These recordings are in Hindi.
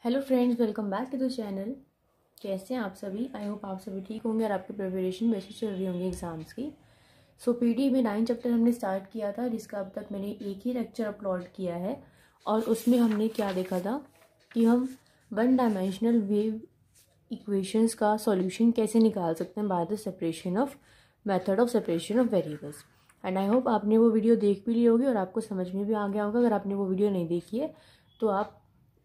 Hello friends, welcome back to the channel. कैसे हैं आप सभी? आई होप आप सभी ठीक होंगे और आपकी प्रिपरेशन वैसे चल रही होंगी एग्जाम्स की। सो पीटी में 9 चैप्टर हमने स्टार्ट किया था, जिसका अब तक मैंने एक ही लेक्चर अपलोड किया है। और उसमें हमने क्या देखा था कि हम वन डायमेंशनल वेव इक्वेशंस का सॉल्यूशन कैसे निकाल सकते हैं by the separation of method of separation of variables. And I hope आपने वो वीडियो देख भी ली होगी और आपको समझ में भी आ गया होगा। अगर आपने वो वीडियो नहीं देखी है तो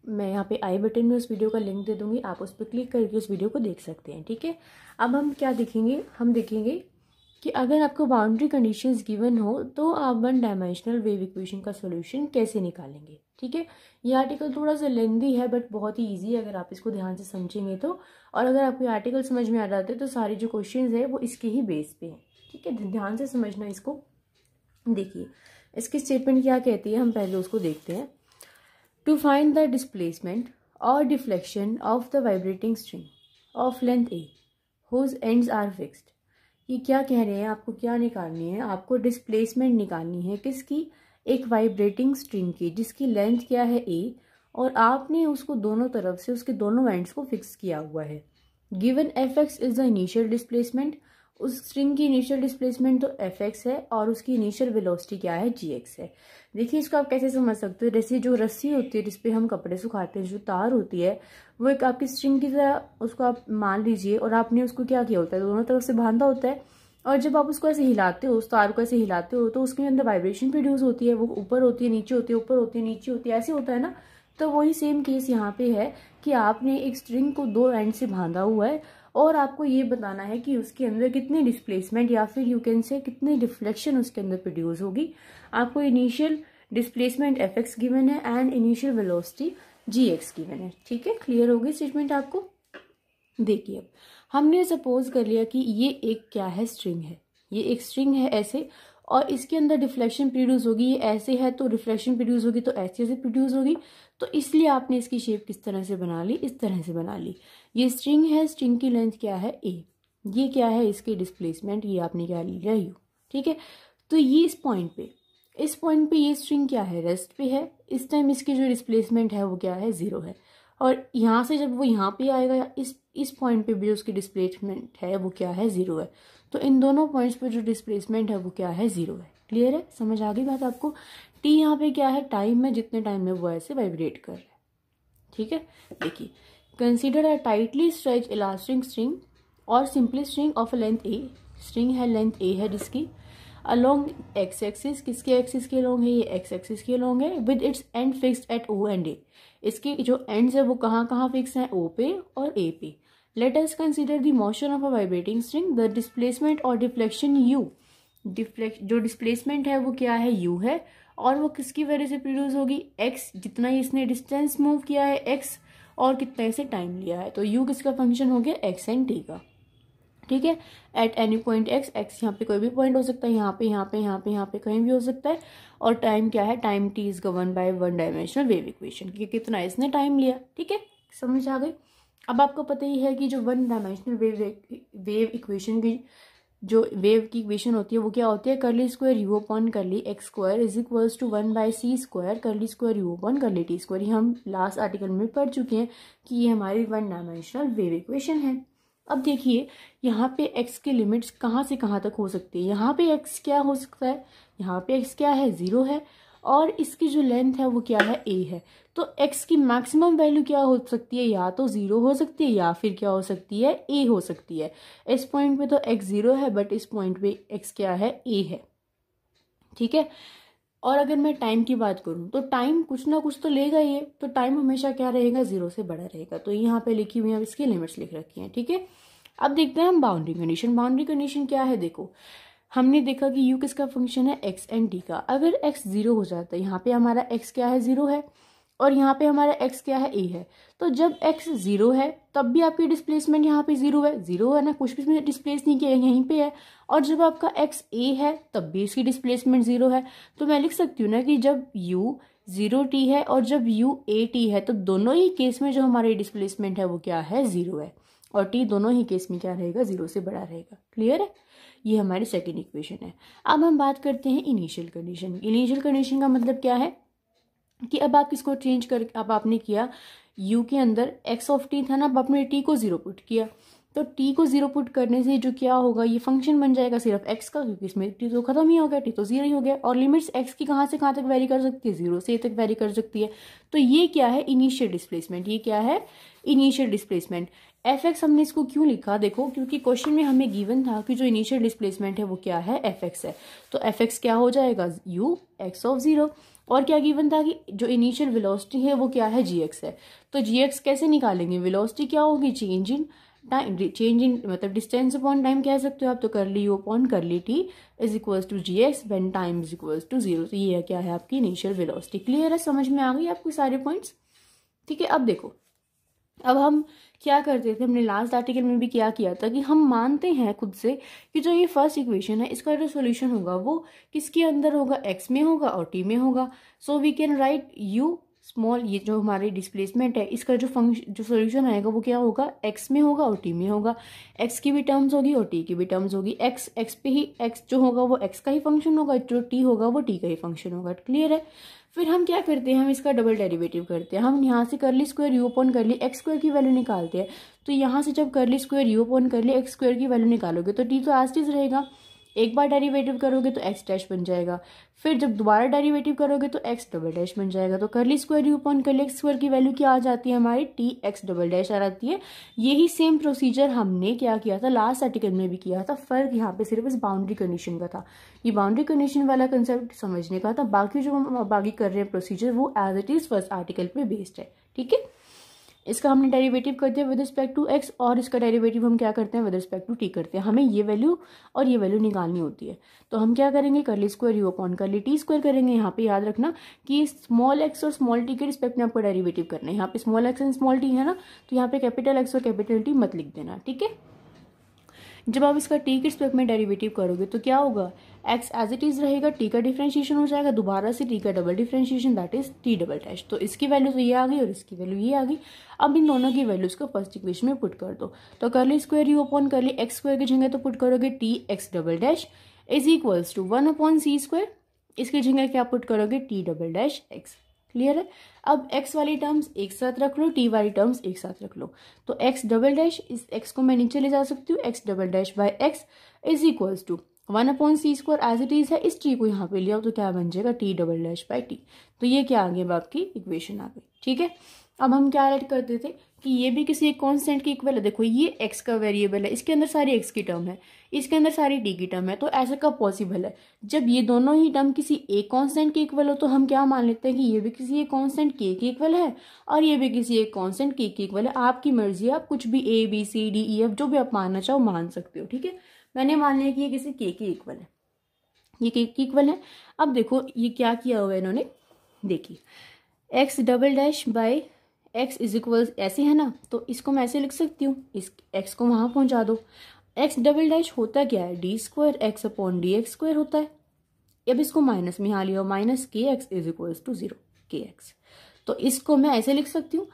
मैं यहाँ पे आई बटन में उस वीडियो का लिंक दे दूँगी, आप उस पर क्लिक करके उस वीडियो को देख सकते हैं। ठीक है, अब हम क्या देखेंगे? हम देखेंगे कि अगर आपको बाउंड्री कंडीशंस गिवन हो तो आप वन डायमेंशनल वेव इक्वेशन का सॉल्यूशन कैसे निकालेंगे। ठीक है, ये आर्टिकल थोड़ा सा लेंदी है बट बहुत ही ईजी है अगर आप इसको ध्यान से समझेंगे तो। और अगर आपको आर्टिकल समझ में आ जाते तो सारे जो क्वेश्चन है वो इसके ही बेस पे हैं। ठीक है, ध्यान से समझना इसको। देखिए इसकी स्टेटमेंट क्या कहती है, हम पहले उसको देखते हैं। To find the displacement or deflection of the vibrating string of length a, whose ends are fixed। ये क्या कह रहे हैं? आपको क्या निकालनी है? आपको डिस्प्लेसमेंट निकालनी है किसकी? एक वाइब्रेटिंग स्ट्रिंग की जिसकी लेंथ क्या है a, और आपने उसको दोनों तरफ से उसके दोनों एंड्स को फिक्स किया हुआ है। Given fx is the initial displacement, उस स्ट्रिंग की इनिशियल डिस्प्लेसमेंट तो fx है और उसकी इनिशियल वेलोसिटी क्या है? gx है। देखिए इसको आप कैसे समझ सकते हो? जैसे जो रस्सी होती है जिसपे हम कपड़े सुखाते हैं, जो तार होती है वो एक आपकी स्ट्रिंग की तरह, उसको आप मान लीजिए, और आपने उसको क्या किया होता है? दोनों तरफ से बांधा होता है। और जब आप उसको ऐसे हिलाते हो, उस तार को ऐसे हिलाते हो, तो उसके अंदर वाइब्रेशन प्रोड्यूस होती है। वो ऊपर होती है, नीचे होती है, ऊपर होती है, नीचे होती है, ऐसे होता है ना। तो वही सेम केस यहाँ पे है कि आपने एक स्ट्रिंग को दो एंड से बांधा हुआ है और आपको ये बताना है कि उसके अंदर कितनी डिस्प्लेसमेंट या फिर यू कैन से कितनी डिफ्लेक्शन उसके अंदर प्रोड्यूस होगी। आपको इनिशियल डिस्प्लेसमेंट fx गिवन है and initial velocity gx given है। ठीक है, क्लियर होगी स्टेटमेंट आपको? देखिए अब हमने सपोज कर लिया कि ये एक क्या है? स्ट्रिंग है। ये एक स्ट्रिंग है ऐसे, और इसके अंदर डिफ्लेक्शन प्रोड्यूस होगी। ये ऐसे है तो रिफ्लेक्शन प्रोड्यूस होगी, तो ऐसे ऐसे प्रोड्यूस होगी। तो इसलिए आपने इसकी शेप किस तरह से बना ली? इस तरह से बना ली। ये स्ट्रिंग है, स्ट्रिंग की लेंथ क्या है? a। ये क्या है? इसकी डिस्प्लेसमेंट, ये आपने क्या लिया? u। ठीक है, तो ये इस पॉइंट पे ये स्ट्रिंग क्या है? रेस्ट पे है। इस टाइम इसकी जो डिस्प्लेसमेंट है वो क्या है? 0 है। और यहाँ से जब वो यहाँ पे आएगा, इस पॉइंट पे भी जो उसकी डिस्प्लेसमेंट है वो क्या है? 0 है। तो इन दोनों पॉइंट्स पे जो डिस्प्लेसमेंट है वो क्या है? 0 है। क्लियर है? समझ आ गई बात आपको? टी यहाँ पे क्या है? टाइम है, जितने टाइम में वो ऐसे वाइब्रेट कर रहा है। ठीक है, देखिए consider a tightly stretch elastic string और simply string of a length A. String है, लेंथ ए है जिसकी, अलोंग एक्स एक्सिस, किसके एक्सिस के अलोंग है? ये एक्स एक्सिस के अलोंग है, with its end fixed at O and A. इसके जो एंड्स है वो कहाँ कहाँ फिक्स हैं? ओ पे और ए पे। Let us consider the motion of a vibrating string, the displacement और डिफ्लेक्शन यू। जो डिस्प्लेसमेंट है वो क्या है? यू है। और वो किसकी वजह से प्रोड्यूस होगी? एक्स, जितना इसने डिस्टेंस मूव किया है एक्स, और कितना इसे टाइम लिया है। तो यू किसका फंक्शन हो गया? एक्स एंड टी का। ठीक है, at any point x, x यहाँ पे कोई भी पॉइंट हो सकता है, यहाँ पे यहाँ पे यहाँ पे यहाँ पे कहीं भी हो सकता है। और टाइम क्या है? Time T is govern by one dimensional wave equation, कि कितना इसने टाइम लिया। ठीक है, समझ आ गई? अब आपको पता ही है कि जो वन डायमेंशनल वेव इक्वेशन की जो वेव की इक्वेशन होती है वो क्या होती है? Curly square u upon curly x square is equals to 1/c square curly square u upon curly t square. ये हम लास्ट आर्टिकल में पढ़ चुके हैं कि ये हमारी वन डायमेंशनल वेव इक्वेशन है। अब देखिए यहाँ पे x के लिमिट्स कहाँ से कहाँ तक हो सकती है। यहाँ पे x क्या हो सकता है? यहाँ पे x क्या है? 0 है। और इसकी जो लेंथ है वो क्या है? a है। तो x की मैक्सिमम वैल्यू क्या हो सकती है? या तो 0 हो सकती है या फिर क्या हो सकती है? a हो सकती है। इस पॉइंट पे तो x 0 है बट इस पॉइंट पे x क्या है? a है। ठीक है, और अगर मैं टाइम की बात करूं तो टाइम कुछ ना कुछ तो लेगा ये, तो टाइम हमेशा क्या रहेगा? 0 से बड़ा रहेगा। तो यहाँ पे लिखी हुई है, इसकी लिमिट्स लिख रखी हैं। ठीक है, अब देखते हैं हम बाउंड्री कंडीशन। बाउंड्री कंडीशन क्या है? देखो हमने देखा कि u किसका फंक्शन है? x एंड t का। अगर x 0 हो जाता है, यहाँ पे हमारा x क्या है? 0 है, और यहाँ पे हमारा x क्या है? a है। तो जब x 0 है तब भी आपकी डिस्प्लेसमेंट यहाँ पे 0 है। 0 है ना, कुछ भी इसमें डिस्प्लेस नहीं किया, यहीं पे है। और जब आपका x a है तब भी इसकी डिस्प्लेसमेंट 0 है। तो मैं लिख सकती हूँ ना कि जब u 0t है और जब u at है तो दोनों ही केस में जो हमारी डिस्प्लेसमेंट है वो क्या है? 0 है। और t दोनों ही केस में क्या रहेगा? 0 से बड़ा रहेगा। क्लियर है? ये हमारी सेकेंड इक्वेशन है। अब हम बात करते हैं इनिशियल कंडीशन। इनिशियल कंडीशन का मतलब क्या है कि अब आप इसको चेंज कर, अब आपने किया u के अंदर x ऑफ t था ना, अब आपने t को 0 पुट किया, तो t को 0 पुट करने से जो क्या होगा, ये फंक्शन बन जाएगा सिर्फ x का, क्योंकि इसमें t तो खत्म ही हो गया, t तो 0 ही हो गया। और लिमिट्स x की कहाँ से कहाँ तक वेरी कर सकती है, 0 से a तक वेरी कर सकती है। तो ये क्या है, इनिशियल डिस्प्लेसमेंट। ये क्या है, इनिशियल डिस्प्लेसमेंट। fx हमने इसको क्यों लिखा, देखो क्योंकि क्वेश्चन में हमें गिवन था कि जो इनिशियल डिस्प्लेसमेंट है वो क्या है, fx है। तो fx क्या हो जाएगा, u x ऑफ 0। और क्या गिवन था कि जो इनिशियल वेलोसिटी है वो क्या है, gx है। तो gx कैसे निकालेंगे, वेलोसिटी क्या होगी, change in time, change in मतलब डिस्टेंस अपॉन टाइम कह सकते हो आप। तो कर ली यू अपॉन कर ली T is equals to G X when time is equals to 0। तो ये क्या है, आपकी इनिशियल वेलोसिटी। क्लियर है, समझ में आ गई आपको सारे पॉइंट्स, ठीक है। अब देखो, अब हम क्या करते थे, हमने लास्ट आर्टिकल में भी क्या किया था कि हम मानते हैं खुद से कि जो ये फर्स्ट इक्वेशन है इसका जो सोल्यूशन होगा वो किसके अंदर होगा, एक्स में होगा और टी में होगा। So we can write u small, ये जो हमारी डिस्प्लेसमेंट है इसका जो फंक्शन जो सोल्यूशन आएगा वो क्या होगा, एक्स में होगा और टी में होगा। एक्स की भी टर्म्स होगी और टी की भी टर्म्स होगी। एक्स पे ही एक्स जो होगा वो एक्स का ही फंक्शन होगा, जो टी होगा वो टी का ही फंक्शन होगा। क्लियर है। फिर हम क्या करते हैं, हम इसका डबल डेरिवेटिव करते हैं। हम यहाँ से करली square u upon curly x square की वैल्यू निकालते हैं। तो यहाँ से जब करली square u upon curly x square की वैल्यू निकालोगे तो टी तो एज इट इज रहेगा, एक बार डेरिवेटिव करोगे तो एक्स डैश बन जाएगा, फिर जब दोबारा डेरिवेटिव करोगे तो एक्स डबल डैश बन जाएगा। तो curly square u upon curly x square की वैल्यू क्या आ जाती है हमारी, टी एक्स डबल डैश आ जाती है। यही सेम प्रोसीजर हमने क्या किया था, लास्ट आर्टिकल में भी किया था। फर्क यहाँ पे सिर्फ इस बाउंड्री कंडीशन का था। ये बाउंड्री कंडीशन वाला कंसेप्ट समझने का था, बाकी जो हम बाकी कर रहे हैं प्रोसीजर वो as it is first article पे बेस्ड है। ठीक है, इसका हमने डेरिवेटिव कर दिया विद रिस्पेक्ट टू एक्स, और इसका डेरिवेटिव हम क्या करते हैं विद रिस्पेक्ट टू टी करते हैं। हमें ये वैल्यू और ये वैल्यू निकालनी होती है। तो हम क्या करेंगे, करली स्क्वायर यू अपॉन करली टी स्क्वायर करेंगे। यहाँ पे याद रखना कि स्मॉल एक्स और स्मॉल टी के रिस्पेक्ट में आपको डेरिवेटिव करना है। यहाँ पे small x and small T है ना, तो यहाँ पे कैपिटल एक्स और कैपिटल टी मत लिख देना। ठीक है, जब आप इसका टी के रिस्पेक्ट में डेरिवेटिव करोगे तो क्या होगा, एक्स एज इट इज रहेगा, टी का डिफरेंशिएशन हो जाएगा, दोबारा से टी का double differentiation, that is T double dash. तो इसकी वैल्यू तो ये आ गई और इसकी वैल्यू ये आ गई। अब इन दोनों की वैल्यूज को फर्स्ट इक्वेशन में पुट कर दो। तो curly square u upon curly x square की जगह तो पुट करोगे t x double dash is equals to 1 upon c square, इसकी जगह क्या पुट करोगे, t double dash x. Clear है। अब x वाली टर्म्स एक साथ रख लो, t वाली टर्म्स एक साथ रख लो। तो x डबल डैश, इस x को मैं नीचे ले जा सकती हूँ, x double dash by x is equals to 1 upon c square as it is है। इस t को यहाँ पे लिया तो क्या बन जाएगा, t double dash bye t। तो ये क्या आ गया, आपकी इक्वेशन आ गई। ठीक है, अब हम क्या ऐड करते थे कि ये भी किसी एक कांस्टेंट की इक्वल है। देखो ये x का वेरिएबल है, इसके अंदर सारी x की टर्म है, इसके अंदर सारी t की टर्म है। तो ऐसा कब पॉसिबल है, जब ये दोनों ही टर्म किसी एक कांस्टेंट के इक्वल हो। तो हम क्या मान लेते हैं कि ये भी किसी एक कांस्टेंट k के इक्वल है और ये भी किसी एक कांस्टेंट k के इक्वल है। आपकी मर्जी है, आप कुछ भी a b c d e f जो भी आप मानना चाहो मान सकते हो। ठीक है, मैंने मान लिया कि ये किसी k के इक्वल है, ये k के इक्वल है। अब देखो ये क्या किया हुआ है इन्होंने, देखिए x double dash by x is equal ऐसे है ना, तो इसको मैं ऐसे लिख सकती हूँ, इस x को वहां पहुंचा दो। x डबल डैश होता क्या है, D square x upon d x square होता है। अब इसको माइनस में यहाँ लिया, माइनस के एक्स इज इक्वल टू 0 के एक्स। तो इसको मैं ऐसे लिख सकती हूँ,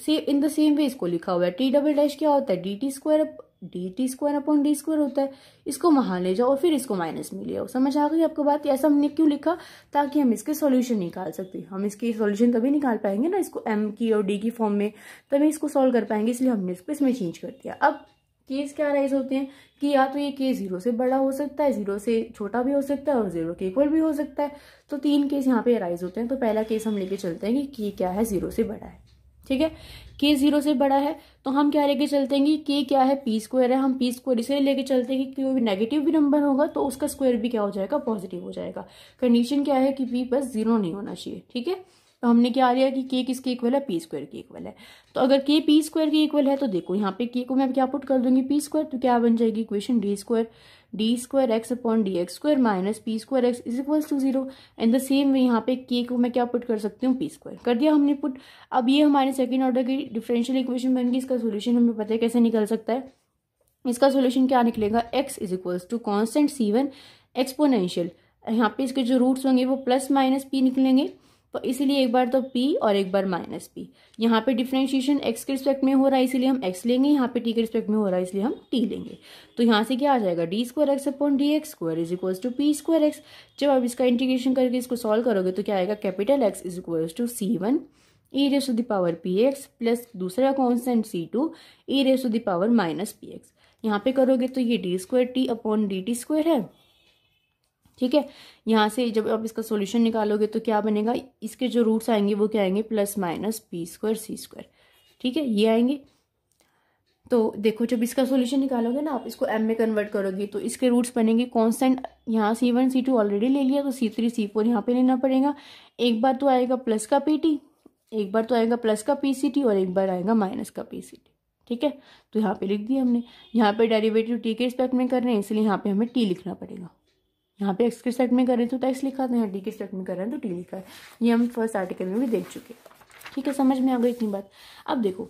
इन द सेम वे इसको लिखा हुआ है। टी डबल डैश क्या होता है, D T square upon D square होता है। इसको वहां ले जाओ और फिर इसको माइनस में ले आओ। समझ आ गई आपको बात। ऐसा हमने क्यों लिखा, ताकि हम इसके सॉल्यूशन निकाल सकते। हम इसके सॉल्यूशन तभी निकाल पाएंगे ना, इसको एम की और डी की फॉर्म में, तभी इसको सॉल्व कर पाएंगे। इसलिए हमने इसको इसमें चेंज कर दिया। अब केस क्या राइज होते हैं कि या तो ये केस 0 से बड़ा हो सकता है, 0 से छोटा भी हो सकता है और 0 के इक्वल भी हो सकता है। तो 3 केस यहाँ पे राइज होते हैं। तो पहला केस हम लेके चलते हैं कि क्या है, 0 से बड़ा है। ठीक है, के 0 से बड़ा है तो हम क्या लेके चलते हैं कि के क्या है, पी स्क्वायर है। हम पी स्क्वायर इसलिए लेके चलते हैं कि कोई भी नेगेटिव भी नंबर होगा तो उसका स्क्वायर भी क्या हो जाएगा, पॉजिटिव हो जाएगा। कंडीशन क्या है कि पी बस 0 नहीं होना चाहिए। ठीक है, तो हमने क्या लिया कि के किसके इक्वल है, पी स्क्वायर के इक्वल है। तो अगर के पी स्क्वायर के इक्वल है तो देखो यहाँ पे के को मैं क्या पुट कर दूंगी, पी स्क्वायर। तो क्या बन जाएगी equation, d square x upon d x square minus p square x is equal to 0। In the same way यहाँ पे के को मैं क्या पुट कर सकती हूँ, पी स्क्वायर कर दिया हमने पुट। अब ये हमारे सेकेंड ऑर्डर की डिफरेंशियल इक्वेशन बन गई। इसका सोल्यूशन हमें पता है कैसे निकल सकता है। इसका सोल्यूशन क्या निकलेगा, x is equals to constant c1 exponential, यहाँ पे इसके जो रूट्स होंगे वो प्लस माइनस p निकलेंगे। तो इसीलिए एक बार तो p और एक बार माइनस p। यहाँ पे डिफरेंशिएशन x के रिस्पेक्ट में हो रहा है इसलिए हम x लेंगे, यहाँ पे t के रिस्पेक्ट में हो रहा है इसलिए हम t लेंगे। तो यहाँ से क्या आ जाएगा, d square x upon d x square is equals to p square x. जब आप इसका इंटीग्रेशन करके इसको सॉल्व करोगे तो क्या आएगा, capital X is equals to c1 E raise to the power P x plus दूसरा constant C2 E raise to the power minus P X. यहाँ पे करोगे तो ये D square T upon D T square है, ठीक है। यहाँ से जब आप इसका सॉल्यूशन निकालोगे तो क्या बनेगा, इसके जो रूट्स आएंगे वो क्या आएंगे, प्लस माइनस पी स्क्वायर सी स्क्वायर, ठीक है, ये आएंगे। तो देखो जब इसका सॉल्यूशन निकालोगे ना आप, इसको m में कन्वर्ट करोगे तो इसके रूट्स बनेंगे कांस्टेंट, यहाँ C1 C2 ऑलरेडी ले लिया तो C3 C4 यहाँ पे लेना पड़ेगा। एक बार तो आएगा प्लस का PT, एक बार तो आएगा प्लस का PCT और एक बार आएगा माइनस का PCT, ठीक है। तो यहाँ पे लिख दिया हमने। यहाँ पे डेरिवेटिव t के रिस्पेक्ट में कर रहे हैं इसलिए यहाँ पे हमें t लिखना पड़ेगा। यहाँ पे x के रिस्पेक्ट में कर रहे हैं तो x लिखा था, यहाँ t के रिस्पेक्ट में कर रहे हैं तो t लिखा है। ये हम फर्स्ट आर्टिकल में भी देख चुके हैं, ठीक है, समझ में आ गई इतनी बात। अब देखो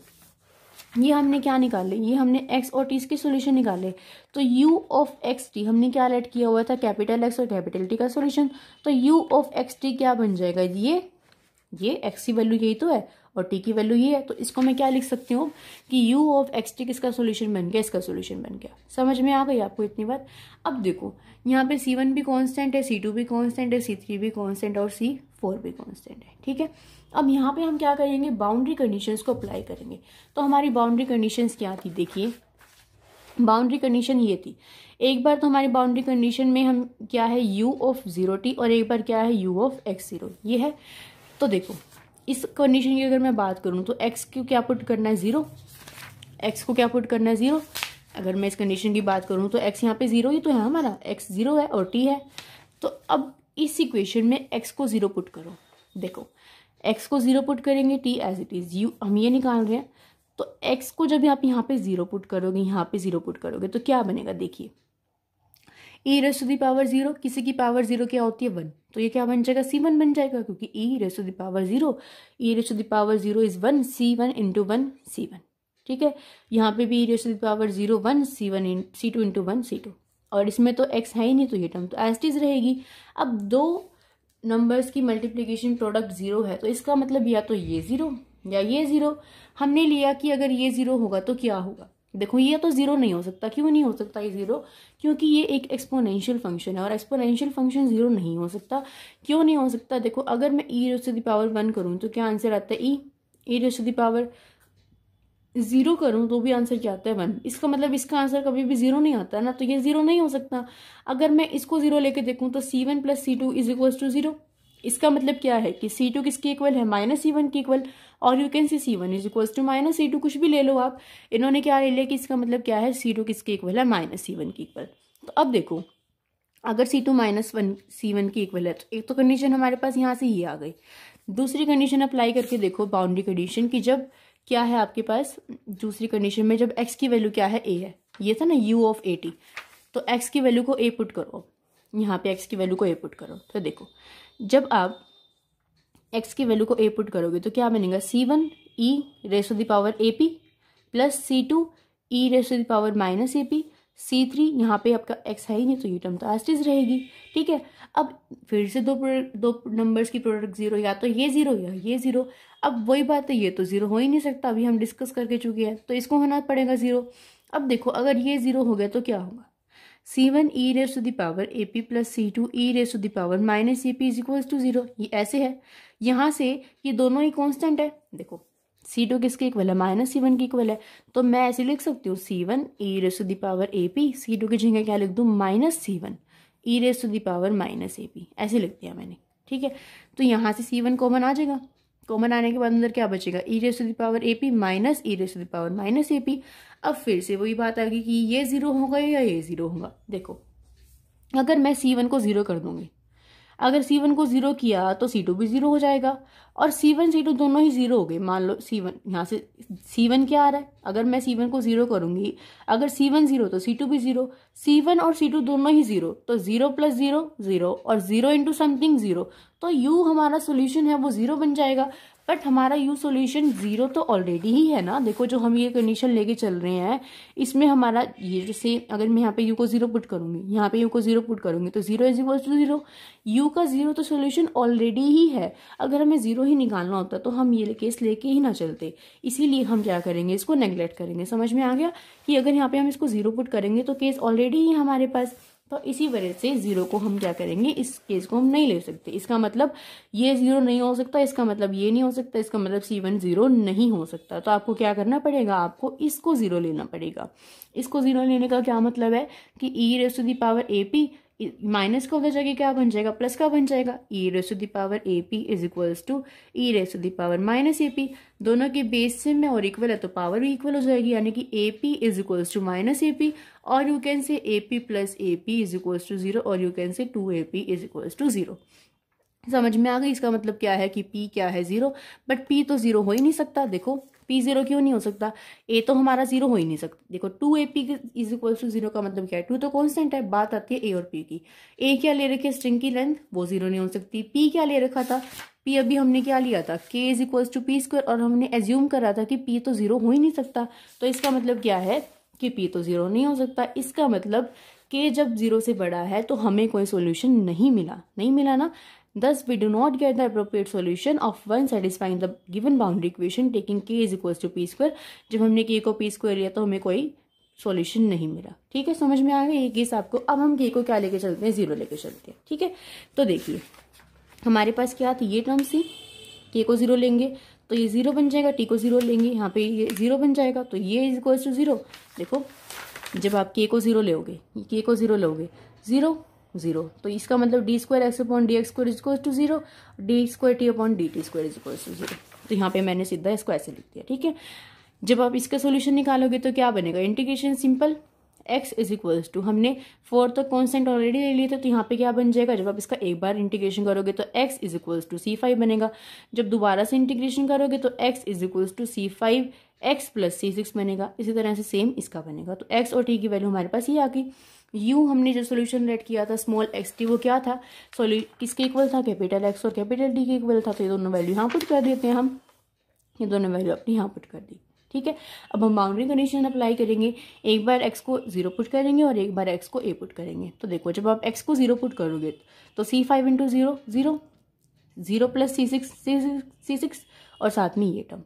ये हमने क्या निकाले, ये हमने x और t के सॉल्यूशन निकाले। तो u ऑफ एक्स टी हमने क्या लेट किया हुआ था, कैपिटल x और कैपिटल t का सॉल्यूशन। तो u ऑफ एक्स टी क्या बन जाएगा, ये x की वैल्यू यही तो है और t की वैल्यू ये है। तो इसको मैं क्या लिख सकती हूँ कि u ऑफ एक्स टी किसका सॉल्यूशन बन गया, इसका सॉल्यूशन बन गया। समझ में आ गई आपको इतनी बात। अब देखो यहाँ पे C1 भी कांस्टेंट है, C2 भी कांस्टेंट है, C3 भी कांस्टेंट और C4 भी कांस्टेंट है, ठीक है। अब यहाँ पे हम क्या करेंगे, बाउंड्री कंडीशंस को अप्लाई करेंगे। तो हमारी बाउंड्री कंडीशंस क्या थी, देखिए बाउंड्री कंडीशन ये थी। एक बार तो हमारी बाउंड्री कंडीशन में हम क्या है, u ऑफ 0t और एक बार क्या है u ऑफ x0, ये है। तो देखो इस कंडीशन की अगर मैं बात करूं तो x को क्या पुट करना है 0, x को क्या पुट करना है 0। अगर मैं इस कंडीशन की बात करूं तो x यहाँ पे 0 ही तो है हमारा, x 0 है और t है। तो अब इस इक्वेशन में x को 0 पुट करो। देखो x को 0 पुट करेंगे, t as it is, u हम ये निकाल रहे हैं। तो x को जब आप यहाँ पे 0 पुट करोगे, यहाँ पे 0 पुट करोगे तो क्या बनेगा, देखिए e raise to the power 0, किसी की पावर 0 क्या होती है 1, तो ये क्या बन जाएगा C1 बन जाएगा, क्योंकि e raise to the power 0, e raise to the power 0 is 1, C1 into 1 C1, ठीक है। यहाँ पे भी e raise to the power 0 1 C1 C2 into 1 C2, और इसमें तो x है ही नहीं तो ये टर्म तो एज इट इज रहेगी। अब दो नंबर्स की मल्टीप्लीकेशन प्रोडक्ट 0 है तो इसका मतलब या तो ये 0 या ये 0। हमने लिया कि अगर ये 0 होगा तो क्या होगा, देखो ये तो 0 नहीं हो सकता। क्यों नहीं हो सकता ये 0, क्योंकि ये एक एक्सपोनेंशियल फंक्शन है और एक्सपोनेंशियल फंक्शन 0 नहीं हो सकता। क्यों नहीं हो सकता, देखो अगर मैं e raise to the power 1 करूँ तो क्या आंसर आता है e raise to the power 0 करूँ तो भी आंसर क्या आता है 1। इसका मतलब इसका आंसर कभी भी 0 नहीं आता ना, तो ये 0 नहीं हो सकता। अगर मैं इसको 0 लेके देखूँ तो C1 plus C2 is equal to 0। इसका मतलब क्या है कि C2 किसके इक्वल है, माइनस C1 के इक्वल, और you can see C1 is equal to minus C2, कुछ भी ले लो आप। इन्होंने क्या ले लिया कि इसका मतलब क्या है, C2 किसके इक्वल है, माइनस C1 के इक्वल। तो अब देखो अगर C2 माइनस C1 की इक्वल है तो एक तो कंडीशन हमारे पास यहाँ से ये आ गई। दूसरी कंडीशन अप्लाई करके देखो बाउंड्री कंडीशन की, जब क्या है आपके पास दूसरी कंडीशन में, जब x की वैल्यू क्या है a है, ये था ना u ऑफ at, तो x की वैल्यू को a पुट करो, यहाँ पे x की वैल्यू को a पुट करो। तो देखो जब आप x की वैल्यू को a पुट करोगे तो क्या बनेगा, C1 e raise to the power ap plus C2 e raise to the power minus ap, C3 यहाँ पे आपका x है ही नहीं तो ये टर्म तो एज इट इज रहेगी, ठीक है। अब फिर से दो नंबर्स की प्रोडक्ट 0, या तो ये 0 या ये 0। अब वही बात है, ये तो 0 हो ही नहीं सकता, अभी हम डिस्कस करके चुके हैं, तो इसको होना पड़ेगा 0। अब देखो अगर ये 0 हो गया तो क्या होगा, C1 e raise to the power ap plus C2 e raise to the power minus ap is equal to 0। ये ऐसे है, यहाँ से ये दोनों ही कांस्टेंट है। देखो C2 किसके इक्वल है, माइनस C1 की इक्वल है, तो मैं ऐसे लिख सकती हूँ C1 e raise to the power ap, C2 की जगह क्या लिख दूँ, minus C1 e raise to the power minus ap, ऐसे लिख दिया मैंने, ठीक है। तो यहाँ से C1 कॉमन आ जाएगा, कॉमन आने के बाद अंदर क्या बचेगा, e raise to the power ap minus e raise to the power minus ap। अब फिर से वही बात आ गई कि ये 0 होगा या ये 0 होगा। देखो अगर मैं C1 को 0 कर दूंगी, अगर C1 को 0 किया तो C2 भी 0 हो जाएगा, और C1 C2 दोनों ही 0 हो गए। मान लो C1 यहाँ से C1 क्या आ रहा है, अगर मैं C1 को 0 करूंगी, अगर C1 0 तो C2 भी 0, C1 और C2 दोनों ही 0, तो 0 प्लस 0 0 और 0 इंटू समथिंग 0, तो U हमारा सोल्यूशन है वो 0 बन जाएगा। बट हमारा U सोल्यूशन 0 तो ऑलरेडी ही है ना। देखो जो हम ये कंडीशन लेके चल रहे हैं इसमें हमारा ये, जैसे अगर मैं यहाँ पे U को 0 पुट करूंगी, यहाँ पे U को 0 पुट करूंगी तो 0 इज इक्वल टू 0, U का 0 तो सोल्यूशन ऑलरेडी ही है। अगर हमें 0 ही निकालना होता तो हम ये केस लेके ही ना चलते, इसीलिए हम क्या करेंगे, इसको नेग्लेक्ट करेंगे। समझ में आ गया कि अगर यहाँ पे हम इसको 0 पुट करेंगे तो केस ऑलरेडी ही हमारे पास, तो इसी वजह से जीरो को हम क्या करेंगे, इस केस को हम नहीं ले सकते। इसका मतलब ये जीरो नहीं हो सकता, इसका मतलब ये नहीं हो सकता, इसका मतलब C1 जीरो नहीं हो सकता। तो आपको क्या करना पड़ेगा, आपको इसको जीरो लेना पड़ेगा। इसको जीरो लेने का क्या मतलब है कि e⁻AP माइनस का उधर जगह क्या बन जाएगा, प्लस का बन जाएगा। e⁻AP is equals to e⁻−AP। दोनों के बेस सेम है और इक्वल है तो पावर भी इक्वल हो जाएगी, यानी कि AP is equals to -AP, और you can say AP plus AP is equals to 0, और यू कैन से 2AP इज इक्वल्स टू 0। समझ में आ गई। इसका मतलब क्या है कि P क्या है, 0। बट P तो 0 हो ही नहीं सकता। देखो P 0 क्यों नहीं हो सकता, A तो हमारा 0 हो ही नहीं सकता। देखो 2AP इज इक्वल टू 0 का मतलब क्या है, 2 तो कांस्टेंट है। बात आती है A और P की। A क्या ले रखी है, स्ट्रिंग की लेंथ, वो 0 नहीं हो सकती। P क्या ले रखा था, P अभी हमने क्या लिया था, K is equal to P², और हमने एज्यूम करा था कि P तो 0 हो ही नहीं सकता। तो इसका मतलब क्या है कि P तो 0 नहीं हो सकता। इसका मतलब K जब 0 से बड़ा है तो हमें कोई सोल्यूशन नहीं मिला ना। Thus, we do not get the appropriate solution of one satisfying the given boundary equation taking K is equals to P²। जब हमने K को P² लिया तो हमें कोई सॉल्यूशन नहीं मिला। ठीक है, समझ में आ गया ये केस आपको। अब हम K को क्या लेके चलते हैं, 0 लेके चलते हैं। ठीक है, तो देखिए हमारे पास क्या थी, ये टर्म थी। K को 0 लेंगे तो ये 0 बन जाएगा, T को 0 लेंगे यहाँ पे ये 0 बन जाएगा, तो ये इज इक्वल्स टू 0। देखो जब आप K को 0 लोगे, K को 0 लोगे, 0 0, तो इसका मतलब d²x/dx² is equals to 0, d²t/dt² is equals to 0। तो यहाँ पे मैंने सीधा इसको ऐसे लिख दिया। ठीक है, जब आप इसका सोल्यूशन निकालोगे तो क्या बनेगा, integration simple, x is equals to, हमने 4 तक कांस्टेंट ऑलरेडी ले लिए थे, तो यहाँ पे क्या बन जाएगा, जब आप इसका एक बार इंटीग्रेशन करोगे तो x is equals to C5 बनेगा। जब दोबारा से इंटीग्रेशन करोगे तो x is equals to C5x plus C6 बनेगा। इसी तरह से सेम इसका बनेगा। तो x और t की वैल्यू हमारे पास ये आ गई। u हमने जो सोल्यूशन लेट किया था स्मॉल xt, वो क्या था, किसके इक्वल था, कैपिटल X और कैपिटल T के इक्वल था। तो ये दोनों वैल्यू यहाँ पुट कर देते हैं हम, ये दोनों वैल्यू अपनी यहाँ पुट कर दी। ठीक है, अब हम बाउंड्री कंडीशन अप्लाई करेंगे। एक बार x को 0 पुट करेंगे और एक बार x को a पुट करेंगे। तो देखो जब आप x को 0 पुट करोगे तो C5 इंटू 0 0, 0 प्लस C6 और साथ में ये टर्म।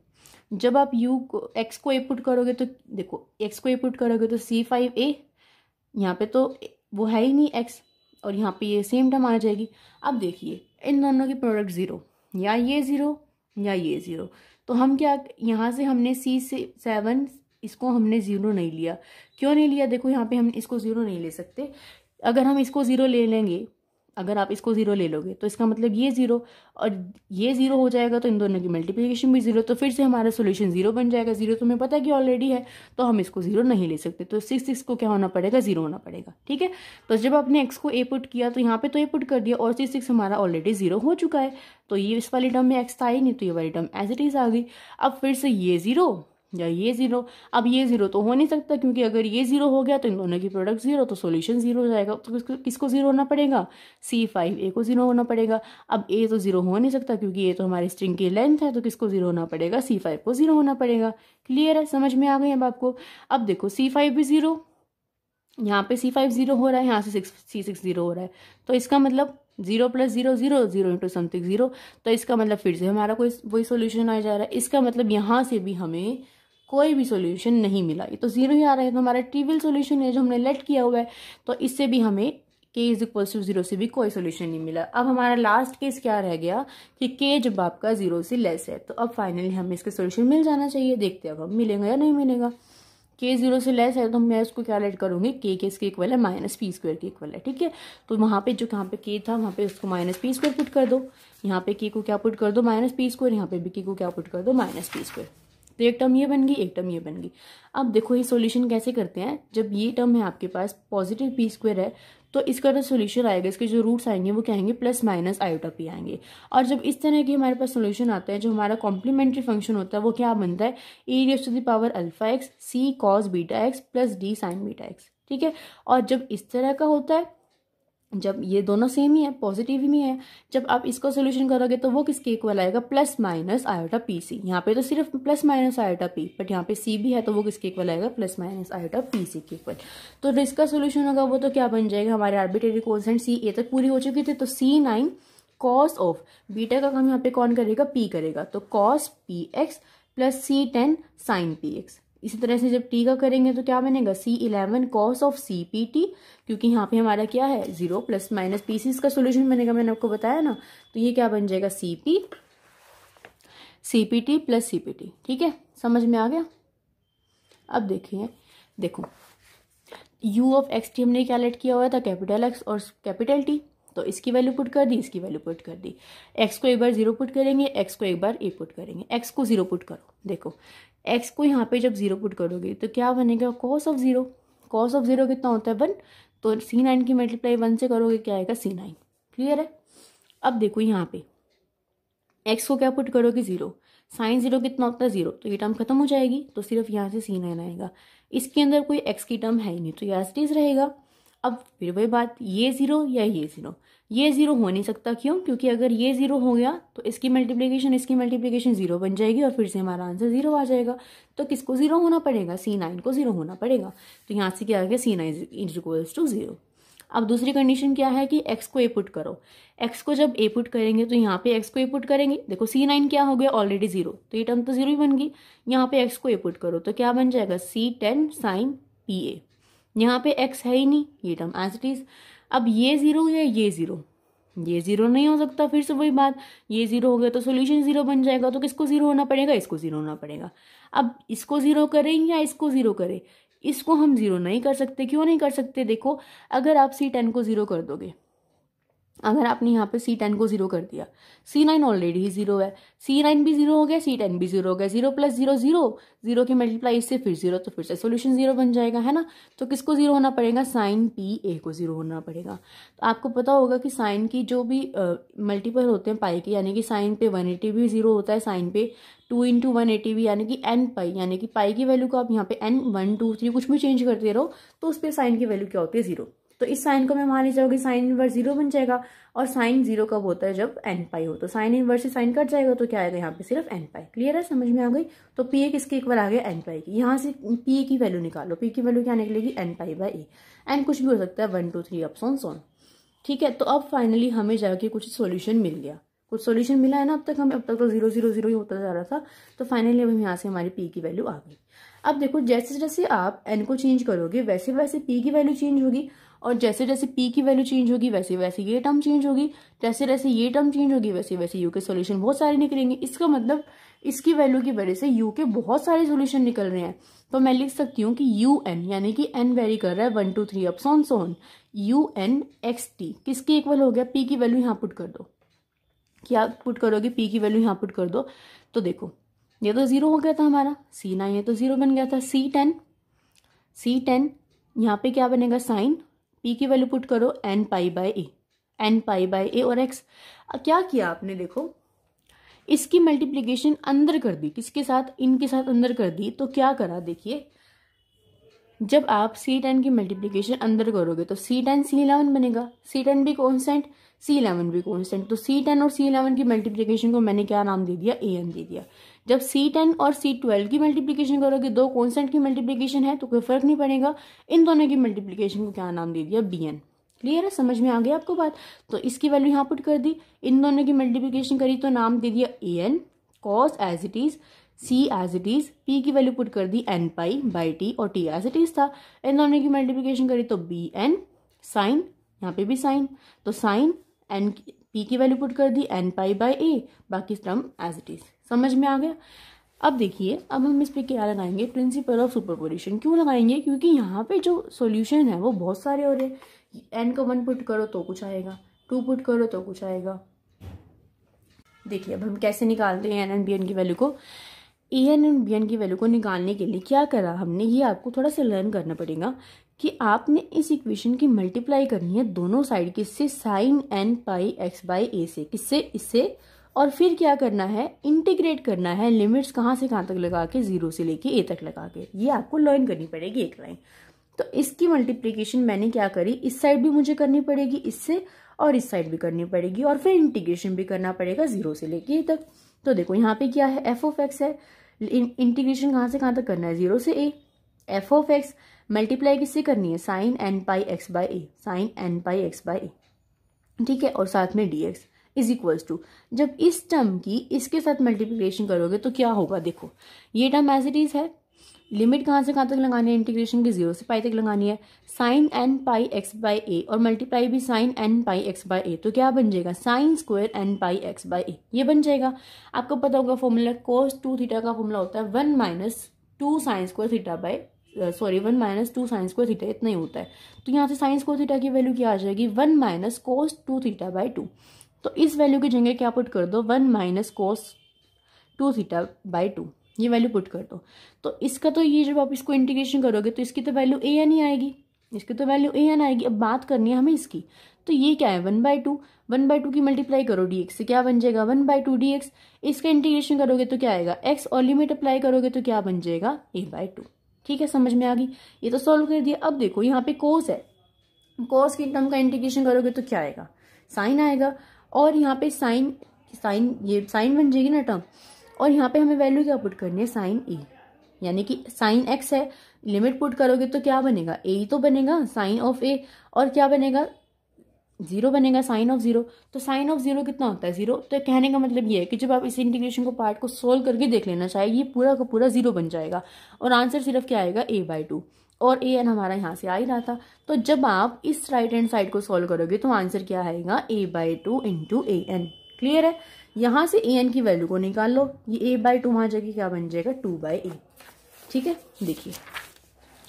जब आप x को a पुट करोगे तो देखो x को a पुट करोगे तो C5a, यहाँ पे तो वो है ही नहीं x, और यहाँ पे ये सेम टर्म आ जाएगी। अब देखिए इन दोनों की प्रोडक्ट 0, या ये 0 या ये 0, तो हम क्या, यहाँ से हमने C7 इसको हमने 0 नहीं लिया। क्यों नहीं लिया, देखो यहाँ पे हम इसको 0 नहीं ले सकते। अगर हम इसको 0 ले लेंगे, अगर आप इसको 0 ले लोगे तो इसका मतलब ये 0 और ये 0 हो जाएगा, तो इन दोनों की मल्टीप्लिकेशन भी 0, तो फिर से हमारा सोल्यूशन 0 बन जाएगा। 0 तो हमें पता है कि ऑलरेडी है, तो हम इसको 0 नहीं ले सकते। तो 6 को क्या होना पड़ेगा, 0 होना पड़ेगा। ठीक है, तो जब आपने x को a पुट किया तो यहाँ पे तो a पुट कर दिया, और 6 हमारा ऑलरेडी 0 हो चुका है। तो ये इस वाली टर्म में x था ही नहीं, तो ये वाली टर्म एज इट इज आ गई। अब फिर से ये 0 या ये 0, अब ये 0 तो हो नहीं सकता, क्योंकि अगर ये 0 हो गया तो इन दोनों की प्रोडक्ट 0, तो सॉल्यूशन 0 हो जाएगा। तो किसको 0 होना पड़ेगा, C5a को 0 होना पड़ेगा। अब a तो 0 हो नहीं सकता, क्योंकि ये तो हमारी स्ट्रिंग की लेंथ है, तो किसको 0 होना पड़ेगा, C5 को 0 होना पड़ेगा। क्लियर है, समझ में आ गई अब आपको। अब देखो C5 भी 0, यहाँ पे C5 0 हो रहा है, यहाँ से C6 0 हो रहा है, तो इसका मतलब 0 प्लस 0 0, 0 इंटू समथिंग 0, तो इसका मतलब फिर से हमारा कोई वही सोल्यूशन आ जा रहा है। इसका मतलब यहाँ से भी हमें कोई भी सॉल्यूशन नहीं मिला, ये तो 0 ही आ रहा है, तो हमारा ट्रिवियल सॉल्यूशन है जो हमने लेट किया हुआ है, तो इससे भी हमें k इज इक्वल टू 0 से भी कोई सॉल्यूशन नहीं मिला। अब हमारा लास्ट केस क्या रह गया कि k जब आपका 0 से लेस है, तो अब फाइनली हमें इसका सॉल्यूशन मिल जाना चाहिए। देखते हैं अब हम मिलेगा या नहीं मिलेगा। k 0 से लेस है तो मैं उसको क्या लेट करूंगी, k के इसके इक्वल है -p² के इक्वल है। ठीक है, तो वहाँ पे जो यहाँ पे k था वहाँ पे उसको -p² पुट कर दो, यहाँ पे k को क्या पुट कर दो, -p², यहाँ पे भी k को क्या पुट कर दो, -p²। तो एक टर्म ये बन गई, एक टर्म ये बन गई। अब देखो ये सॉल्यूशन कैसे करते हैं, जब ये टर्म है आपके पास पॉजिटिव p² है, तो इसका जो सोल्यूशन आएगा, इसके जो रूट्स आएंगे वो क्या आएंगे, प्लस माइनस आयोटा p आएंगे। और जब इस तरह की हमारे पास सोल्यूशन आता है, जो हमारा कॉम्प्लीमेंट्री फंक्शन होता है, वो क्या बनता है, e⁻∝x c cos βx plus d sin βx। ठीक है, और जब इस तरह का होता है, जब ये दोनों सेम ही है, पॉजिटिव ही है, जब आप इसको सोल्यूशन करोगे तो वो किसके इक्वल आएगा, plus minus iota p c. यहाँ पे तो सिर्फ plus minus iota p, but यहाँ पे सी भी है, तो वो किसके इक्वल आएगा, plus minus iota p c के इक्वल। तो जो इसका सोल्यूशन होगा वो तो क्या बन जाएगा, हमारे आर्बिट्रेरी कोएफिशिएंट सी ए तक पूरी हो चुकी थी, तो C9 कॉस ऑफ बीटा का काम यहाँ पे कौन करेगा, पी करेगा, तो cos p x plus C10 sine p x. इसी तरह से जब टी का करेंगे तो क्या बनेगा C11 cos ऑफ CPT, क्योंकि यहाँ पे हमारा क्या है 0 प्लस माइनस पीसी इसका सोल्यूशन बनेगा, मैंने आपको बताया ना। तो ये क्या बन जाएगा CPT प्लस CPT। ठीक है, समझ में आ गया। अब देखिए, देखो u ऑफ एक्स टी हमने क्या लेट किया हुआ था, कैपिटल एक्स और कैपिटल टी। तो इसकी वैल्यू पुट कर दी, इसकी वैल्यू पुट कर दी। एक्स को एक बार 0 पुट करेंगे, एक्स को एक बार ए पुट करेंगे। एक्स को 0 पुट करो, देखो एक्स को यहाँ पे जब 0 पुट करोगे तो क्या बनेगा कॉस ऑफ 0। कॉस ऑफ 0 कितना होता है 1, तो C9 की मल्टीप्लाई 1 से करोगे क्या आएगा C9। क्लियर है। अब देखो यहाँ पे एक्स को क्या पुट करोगे 0, साइन 0 कितना होता है 0, तो ये टर्म खत्म हो जाएगी, तो सिर्फ यहाँ से C9 आएगा। इसके अंदर कोई एक्स की टर्म है ही नहीं, तो ये एज इट इज रहेगा। अब फिर वही बात, ये 0 या ये 0, ये 0 हो नहीं सकता। क्यों? क्योंकि अगर ये 0 हो गया तो इसकी मल्टीप्लिकेशन 0 बन जाएगी और फिर से हमारा आंसर 0 आ जाएगा। तो किसको 0 होना पड़ेगा, C9 को 0 होना पड़ेगा। तो यहाँ से क्या आ गया C9 इज इक्वल्स टू 0। अब दूसरी कंडीशन क्या है कि x को ए पुट करो। x को जब ए पुट करेंगे तो यहाँ पे x को ए पुट करेंगे, देखो C9 क्या हो गया ऑलरेडी 0, तो ये टर्म तो 0 ही बन गई। यहाँ पे x को ए पुट करो तो क्या बन जाएगा C10 साइन PA। यहाँ पे x है ही नहीं, ये टर्म एज इट इज। अब ये 0 या ये 0, ये 0 नहीं हो सकता। फिर से वही बात, ये 0 हो गया तो सोल्यूशन 0 बन जाएगा। तो किसको 0 होना पड़ेगा, इसको 0 होना पड़ेगा। अब इसको 0 करें या इसको 0 करें, इसको हम 0 नहीं कर सकते। क्यों नहीं कर सकते, देखो अगर आप C10 को 0 कर दोगे, अगर आपने यहाँ पे C10 को 0 कर दिया, C9 ऑलरेडी ही 0 है, C9 भी 0 हो गया, C10 भी 0 हो गया, 0 प्लस 0 0, 0 की मल्टीप्लाई इससे फिर 0, तो फिर से सोल्यूशन 0 बन जाएगा, है ना। तो किसको 0 होना पड़ेगा, साइन PA को 0 होना पड़ेगा। तो आपको पता होगा कि साइन की जो भी मल्टीपल होते हैं पाई के, यानी कि साइन पे 180 भी 0 होता है, साइन पे 2 × 180 भी, यानी कि n पाई, यानी कि पाई की वैल्यू को आप यहाँ पे n 1 2 3 कुछ भी चेंज करते रहो तो उस पर साइन की वैल्यू क्या होती है 0। तो इस साइन को मैं मान लीजिए साइन इनवर्स 0 बन जाएगा। और साइन 0 कब होता है, जब n पाई हो। तो साइन इनवर्स से साइन कट जाएगा तो क्या आएगा यहाँ पे सिर्फ n पाई। क्लियर है, समझ में आ गई। तो PA किसके इक्वल आ गया, n पाई की। यहाँ से PA की वैल्यू निकालो, P की वैल्यू क्या निकलेगी, n pi by A। n कुछ भी हो सकता है, 1 2 3 अप सोन। ठीक है, तो अब फाइनली हमें जाके कुछ सोल्यूशन मिल गया, कुछ सोल्यूशन मिला है ना। अब तक तो 0 0 0 ही होता जा रहा था। तो फाइनली अब यहाँ से हमारी P की वैल्यू आ गई। अब देखो जैसे जैसे आप n को चेंज करोगे वैसे वैसे P की वैल्यू चेंज होगी, और जैसे जैसे P की वैल्यू चेंज होगी वैसे वैसे ये टर्म चेंज होगी, जैसे जैसे ये टर्म चेंज होगी वैसे वैसे U के सोल्यूशन बहुत सारे निकलेंगे। इसका मतलब इसकी वैल्यू की वजह से U के बहुत सारे सोल्यूशन निकल रहे हैं। तो मैं लिख सकती हूँ कि UN यानी कि n वेरी कर रहा है 1 2 3 अप सोन UN XT किसके इक्वल हो गया, P की वैल्यू यहाँ पुट कर दो। क्या पुट करोगे, P की वैल्यू यहाँ पुट कर दो। तो देखो ये तो 0 हो गया था हमारा, C9 ये तो 0 बन गया था, C10 यहाँ पे क्या बनेगा साइन, P की वैल्यू पुट करो n पाई बाय ए और x। क्या किया आपने, देखो इसकी मल्टीप्लीकेशन अंदर कर दी, किसके साथ, इनके साथ अंदर कर दी। तो क्या करा, देखिए जब आप C10 की मल्टीप्लिकेशन अंदर करोगे तो C10 C11 बनेगा, C10 भी कॉन्स्टेंट C11 भी कॉन्स्टेंट। तो C10 और C11 की मल्टीप्लिकेशन को मैंने क्या नाम दे दिया, AN दे दिया। जब C10 और C12 की मल्टीप्लिकेशन करोगे, दो कॉन्स्टेंट की मल्टीप्लिकेशन है तो कोई फर्क नहीं पड़ेगा, इन दोनों की मल्टीप्लिकेशन को क्या नाम दे दिया, BN। क्लियर है, समझ में आ गया आपको बात। तो इसकी वैल्यू यहाँ पुट कर दी, इन दोनों की मल्टीप्लिकेशन करी तो नाम दे दिया AN, cos as it is, C as it is, P की वैल्यू पुट कर दी n पाई बाई T और T एज इट इज था। इन दोनों की मल्टीप्लिकेशन करी तो BN, साइन यहाँ पे भी साइन, तो साइन n P की वैल्यू पुट कर दी n पाई बाई A, बाकी टर्म एज इट इज। समझ में आ गया। अब देखिए, अब हम इस पे क्या लगाएंगे, प्रिंसिपल ऑफ सुपरपोजिशन। क्यों लगाएंगे, क्योंकि यहाँ पे जो सॉल्यूशन है वो बहुत सारे हो रहे हैं। n को 1 पुट करो तो कुछ आएगा, 2 पुट करो तो कुछ आएगा। देखिए अब हम कैसे निकालते हैं n BN की वैल्यू को। AN और BN की वैल्यू को निकालने के लिए क्या करा हमने, ये आपको थोड़ा सा लर्न करना पड़ेगा कि आपने इस इक्वेशन की मल्टीप्लाई करनी है दोनों साइड, किससे, sine n pi x by A से, किससे, इससे। और फिर क्या करना है, इंटीग्रेट करना है, लिमिट्स कहाँ से कहाँ तक लगा के, 0 से लेके A तक लगा के। ये आपको लर्न करनी पड़ेगी एक लाइन। तो इसकी मल्टीप्लीकेशन मैंने क्या करी, इस साइड भी मुझे करनी पड़ेगी इससे, और इस साइड भी करनी पड़ेगी, और फिर इंटीग्रेशन भी करना पड़ेगा 0 से लेके A तक। तो देखो यहाँ पे क्या है, f ऑफ x है, इंटीग्रेशन कहाँ से कहाँ तक करना है, 0 से A। f of x multiply किससे करनी है, sine n pi x by A, sine n pi x by A, ठीक है। और साथ में dx इज इक्वल्स टू, जब इस टर्म की इसके साथ मल्टीप्लिकेशन करोगे तो क्या होगा, देखो ये टर्म एज इट इज है, लिमिट कहाँ से कहाँ तक लगानी है इंटीग्रेशन की, 0 से पाई तक लगानी है। Sine N pi X by A और मल्टीप्लाई भी sine N pi X by A, तो क्या बन जाएगा sine square N pi X by A, ये बन जाएगा। आपको पता होगा फॉर्मूला कोस 2 थीटा का फॉर्मूला होता है 1 minus 2 sine square theta by 1 minus 2 sine square theta, इतना ही होता है। तो यहाँ से साइन स्क्वायर थीटा की वैल्यू क्या आ जाएगी 1 माइनस कोस 2 थीटा बाई 2। तो इस वैल्यू की जगह क्या पुट कर दो 1 माइनस कोस 2 थीटा बाई 2, ये वैल्यू पुट कर दो। तो इसका तो ये जब आप इसको इंटीग्रेशन करोगे तो इसकी तो वैल्यू ए एन ही आएगी, इसकी तो वैल्यू ए एन आएगी। अब बात करनी है हमें इसकी, तो ये क्या है 1/2, 1/2 की मल्टीप्लाई करो डी एक्स से क्या बन जाएगा 1/2 डी एक्स। इसका इंटीग्रेशन करोगे तो क्या आएगा एक्स और लिमिट अप्लाई करोगे तो क्या बन जाएगा a/2। ठीक है, समझ में आ गई, ये तो सॉल्व कर दिया। अब देखो यहाँ पे कोस है, कोस की टर्म का इंटीग्रेशन करोगे तो क्या आएगा साइन आएगा, और यहाँ पे साइन ये साइन बन जाएगी ना टर्म, और यहाँ पे हमें वैल्यू क्या पुट करनी है साइन ए, यानी कि साइन एक्स है, लिमिट पुट करोगे तो क्या बनेगा ए ही तो बनेगा साइन ऑफ ए, और क्या बनेगा 0 बनेगा साइन ऑफ 0। तो साइन ऑफ 0 कितना होता है 0। तो कहने का मतलब ये है कि जब आप इस इंटीग्रेशन को पार्ट को सोल्व करके देख लेना चाहिए, ये पूरा का पूरा 0 बन जाएगा और आंसर सिर्फ क्या आएगा a/2, और ए एन हमारा यहाँ से आ ही रहा था। तो जब आप इस राइट हैंड साइड को सोल्व करोगे तो आंसर क्या आएगा a/2 into A N. Clear है, यहाँ से ए एन की वैल्यू को निकाल लो, ये a/2 वहां जाके क्या बन जाएगा 2/a। ठीक है, देखिए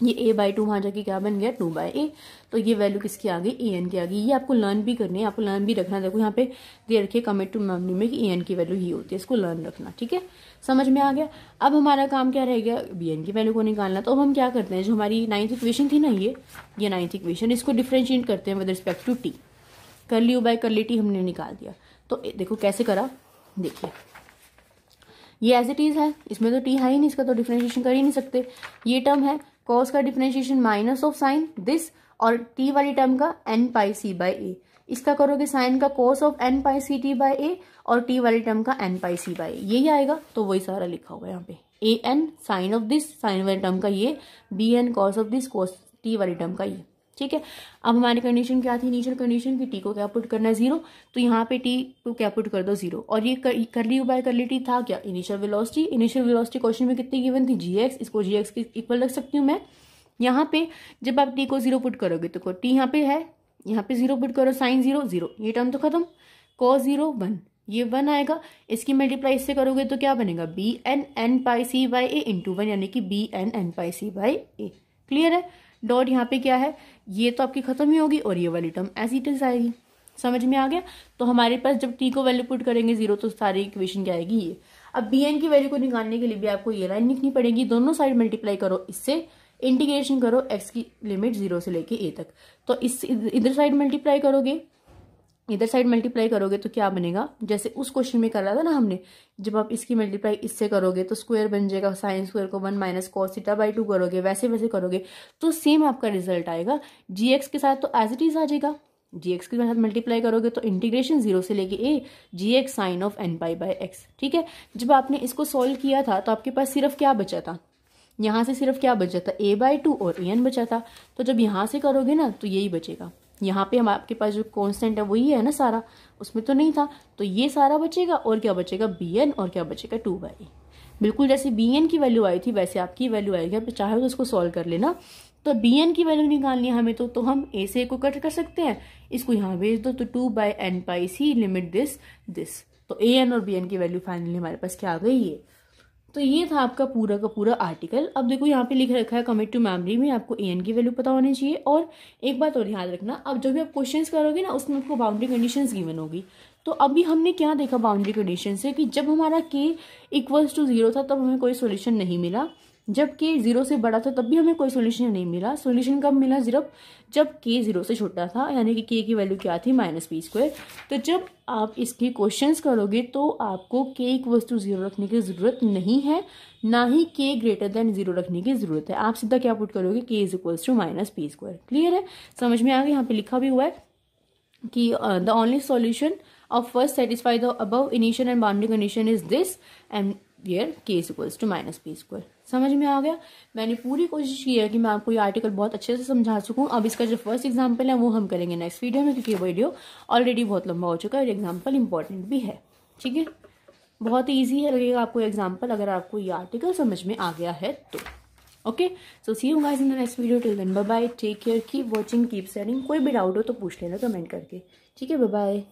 ये a/2 वहां जाके क्या बन गया 2/a। तो ये वैल्यू किसकी आ गई ए एन की आ गई। ये आपको लर्न भी करनी है, आपको लर्न भी रखना। देखो यहाँ पे दे रखिए कमिट टू मेमोरी में कि ए एन की वैल्यू ही होती है, इसको लर्न रखना। ठीक है, समझ में आ गया। अब हमारा काम क्या रह गया बी एन की वैल्यू को निकालना। तो अब हम क्या करते हैं, जो हमारी 9th इक्वेशन थी ना, ये 9th इक्वेशन, इसको डिफरेंशिएट करते हैं with respect to t. Curly u by curly t हमने निकाल दिया। तो देखो कैसे करा, देखिए ये एज इट इज है, इसमें तो टी है ही नहीं, इसका तो डिफरेंशिएशन कर ही नहीं सकते। ये टर्म है कॉस का differentiation minus of sine this, और टी वाली टर्म का N pi C by A. इसका करोगे साइन का cos of N pi C T by A, और टी वाली टर्म का एन पाई सी बाई ए, यही आएगा। तो वही सारा लिखा हुआ है यहाँ पे A N sine of this, sine वाली टर्म का ये, B N cos of this, cos T वाली टर्म का ये। ठीक है, अब हमारी कंडीशन क्या थी, इनिशियल कंडीशन की टी को क्या पुट करना है 0, तो यहाँ पे टी को क्या पुट कर दो 0, और ये करली यू बाय करली टी था क्या initial velocity. Initial velocity question में कितनी गिवन थी gx, इसको gx के इक्वल रख सकती हूँ मैं। यहाँ पे जब आप टी को 0 पुट करोगे तो टी यहाँ पे है, यहाँ पे 0 पुट करो, साइन 0 0, ये टर्म तो खत्म, cos 0 1, ये 1 आएगा। इसकी मल्टीप्लाई इससे करोगे तो क्या बनेगा b n n pi C by a into 1, यानी कि b n n pi C by a. Clear है, डॉट यहाँ पे क्या है, ये तो आपकी खत्म ही होगी और ये वाली टर्म ऐसी टिल्स आएगी। समझ में आ गया। तो हमारे पास जब टी को वैल्यू पुट करेंगे 0 तो सारी इक्वेशन क्या आएगी ये। अब बी एन की वैल्यू को निकालने के लिए भी आपको ये लाइन लिखनी पड़ेगी, दोनों साइड मल्टीप्लाई करो, इससे इंटीग्रेशन करो एक्स की लिमिट 0 से लेके ए तक। तो इस इधर साइड मल्टीप्लाई करोगे, इधर साइड मल्टीप्लाई करोगे तो क्या बनेगा, जैसे उस क्वेश्चन में कर रहा था ना हमने, जब आप इसकी मल्टीप्लाई इससे करोगे तो स्क्वायर बन जाएगा, साइन स्क्वायर को 1 माइनस कॉस थीटा बाई 2 करोगे, वैसे वैसे करोगे तो सेम आपका रिजल्ट आएगा। जीएक्स के साथ तो एज इट इज आ जाएगा, जीएक्स के साथ मल्टीप्लाई करोगे तो इंटीग्रेशन 0 से लेके A GX sine of N pi by X. ठीक है, जब आपने इसको सॉल्व किया था तो आपके पास सिर्फ क्या बचा था, यहाँ से सिर्फ क्या बचा था a/2 और an बचा था। तो जब यहाँ से करोगे ना तो यही बचेगा, यहाँ पे हम आपके पास जो कांस्टेंट है वही है ना सारा, उसमें तो नहीं था, तो ये सारा बचेगा और क्या बचेगा bn और क्या बचेगा 2/a। बिल्कुल जैसे bn की वैल्यू आई थी वैसे आपकी वैल्यू आएगी। आप चाहे तो इसको सॉल्व कर लेना। तो bn की वैल्यू निकालनी है हमें, तो हम a से को कट कर सकते हैं, इसको यहाँ भेज दो तो 2/n pi c limit this. तो an और bn की वैल्यू फाइनली हमारे पास क्या आ गई ये। तो ये था आपका पूरा का पूरा आर्टिकल। अब देखो यहाँ पे लिख रखा है कमिट टू मेमोरी में, आपको ए एन की वैल्यू पता होनी चाहिए। और एक बात और याद रखना, अब जब भी आप क्वेश्चंस करोगे ना उसमें आपको बाउंड्री कंडीशंस गिवन होगी। तो अभी हमने क्या देखा बाउंड्री कंडीशन से कि जब हमारा k इक्वल्स टू 0 था तब हमें कोई सोल्यूशन नहीं मिला, जब k 0 से बड़ा था तब भी हमें कोई सोल्यूशन नहीं मिला। सोल्यूशन कब मिला, जब k 0 से छोटा था, यानी कि k की वैल्यू क्या थी -p²। तो जब आप इसके क्वेश्चंस करोगे तो आपको k इक्वल्स टू 0 रखने की जरूरत नहीं है, ना ही k ग्रेटर देन 0 रखने की जरूरत है। आप सीधा क्या पुट करोगे, k is equals to -p²। Clear है, समझ में आ गया। यहाँ पे लिखा भी हुआ है कि the only solution of first satisfy the above initial and boundary condition is this and where k is equals to -p²। समझ में आ गया। मैंने पूरी कोशिश की है कि मैं आपको ये आर्टिकल बहुत अच्छे से समझा सकूं। अब इसका जो फर्स्ट एग्जांपल है वो हम करेंगे नेक्स्ट वीडियो में, क्योंकि वीडियो ऑलरेडी बहुत लंबा हो चुका है और एग्जाम्पल इंपॉर्टेंट भी है। ठीक है, बहुत ईजी है लगेगा आपको एग्जाम्पल अगर आपको ये आर्टिकल समझ में आ गया है तो। Okay, so see you guys in the next video, till then bye bye, take care, keep watching, keep studying. कोई भी डाउट हो तो पूछ लेना कमेंट करके, ठीक है, बाय बाय।